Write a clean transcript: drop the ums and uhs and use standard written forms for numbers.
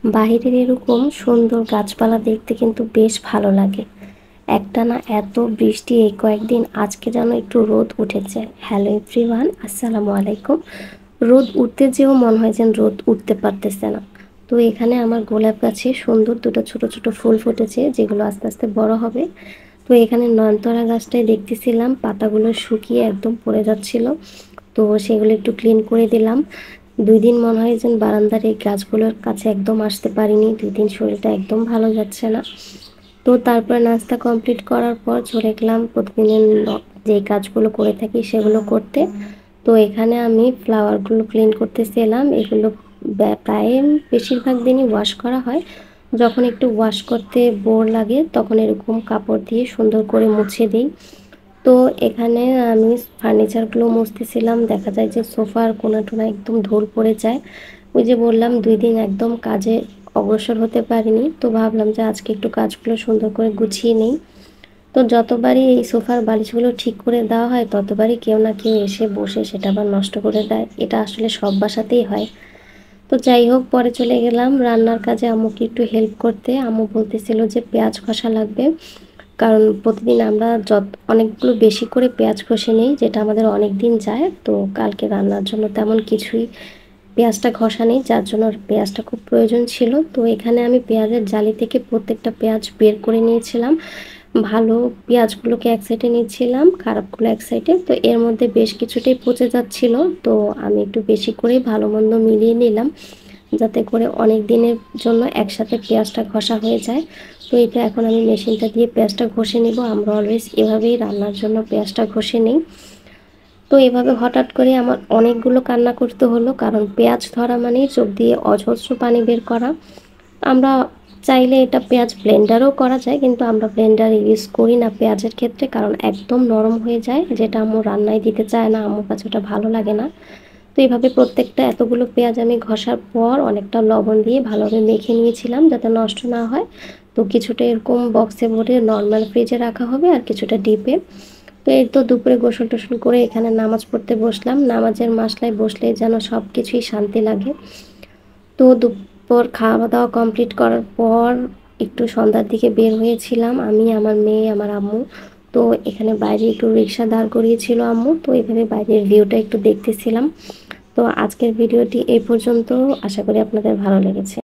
বাহিরের এরকম সুন্দর গাছপালা দেখতে কিন্তু বেশ ভালো লাগে। একটানা এত বৃষ্টি এই কয়েকদিন, আজকে যেন একটু রোদ উঠেছে। হ্যালো এভরিওয়ান, আসসালামু আলাইকুম। রোদ উঠতে যেও মনে হয় যেন রোদ উঠতে পারতেছে না। তো এখানে আমার গোলাপ গাছে সুন্দর দুটো ছোট ছোট ফুল ফুটেছে, যেগুলো আস্তে আস্তে বড় হবে। তো এখানে নয়নতারা গাছটাই দেখতেছিলাম, পাতাগুলো শুকিয়ে একদম পড়ে যাচ্ছিল। তো সেগুলো একটু ক্লিন করে দিলাম। 2 দিন মনে হয় যেন বারান্দার এই গাছগুলোর কাছে একদম আসতে পারিনি। 2 দিন শরীরটা একদম ভালো যাচ্ছে না। তো তারপর নাস্তা কমপ্লিট করার পর চলে গেলাম প্রতিদিনের যেই কাজগুলো করে থাকি সেগুলো করতে। তো এখানে আমি ফ্লাওয়ারগুলো ক্লিন করতেছিলাম। এগুলো প্রায় বেশিরভাগ দিনই ওয়াশ করা হয়। যখন একটু ওয়াশ করতে বোর লাগে তখন এরকম কাপড় দিয়ে সুন্দর করে মুছে দিই। তো এখানে আমি ফার্নিচারগুলো মুছতেছিলাম। দেখা যায় যে সোফার কোনা-টোনা একদম ধুল পড়ে যায়। ওই যে বললাম 2 দিন একদম কাজে অগ্রসর হতে পারিনি। তো ভাবলাম যে আজকে একটু কাজগুলো সুন্দর করে গুছিয়ে নেই। তো যতবারই এই সোফার বালিশগুলো ঠিক করে দেওয়া হয় ততবারই কেউ না কেউ এসে বসে সেটা আবার নষ্ট করে দেয়। এটা আসলে সব বাসাতেই হয়। তো যাই হোক, পরে চলে গেলাম রান্নার কাজে আম্মুকে একটু হেল্প করতে। আম্মু বলতেছিল যে পেঁয়াজ ঘষা লাগবে। কারণ প্রতিদিন আমরা অনেকগুলো বেশি করে পেঁয়াজ ঘষে নিই, যেটা আমাদের অনেক দিন যায়। তো কালকে রান্নার জন্য তেমন কিছুই পেঁয়াজটা ঘষা নেই, যার জন্য পেঁয়াজটা খুব প্রয়োজন ছিল। তো এখানে আমি পেঁয়াজের জালি থেকে প্রত্যেকটা পেঁয়াজ বের করে নিয়েছিলাম। ভালো পেঁয়াজগুলোকে এক সাইডে নিচ্ছিলাম, খারাপগুলো এক সাইডে। তো এর মধ্যে বেশ কিছুটাই পচে যাচ্ছিল। তো আমি একটু বেশি করেই ভালো মন্দ মিলিয়ে নিলাম, যাতে করে অনেক দিনের জন্য একসাথে পেঁয়াজটা ঘষা হয়ে যায়। তো এটা এখন আমি মেশিনটা দিয়ে পেঁয়াজটা ঘষে নেব। আমরা অলওয়েজ এভাবেই রান্নার জন্য পেঁয়াজটা ঘষে নিই। তো এভাবে হঠাৎ করে আমার অনেকগুলো কান্না করতে হলো, কারণ পেঁয়াজ ধরা মানেই চোখ দিয়ে অজস্র পানি বের করা। আমরা চাইলে এটা পেঁয়াজ ব্লেন্ডারও করা যায়, কিন্তু আমরা ব্লেন্ডার ইউজ করি না পেঁয়াজের ক্ষেত্রে, কারণ একদম নরম হয়ে যায়, যেটা আম্মু রান্নায় দিতে চায় না। আম্মুর কাছে ওটা ভালো লাগে না। তো এইভাবে প্রত্যেকটা এতগুলো পেঁয়াজ আমি ঘষার পর অনেকটা লবণ দিয়ে ভালোভাবে মেখে নিয়েছিলাম, যাতে নষ্ট না হয়। তো কিছুটা এরকম বক্সে ভরে নর্মাল ফ্রিজে রাখা হবে, আর কিছুটা ডিপে। তো এই তো দুপুরে গোসল টোসল করে এখানে নামাজ পড়তে বসলাম। নামাজের মাসলায় বসলে যেন সব কিছুই শান্তি লাগে। তো দুপুর খাওয়া দাওয়া কমপ্লিট করার পর একটু সন্ধ্যার দিকে বের হয়েছিলাম আমি, আমার মেয়ে, আমার আম্মু। তো এখানে বাইরে একটু রিক্সা দাঁড় করিয়েছিল আম্মু, তো এইভাবে বাইরের ভিউটা একটু দেখতেছিলাম। তো আজকের ভিডিওটি এই পর্যন্ত। আশা করি আপনাদের ভালো লেগেছে।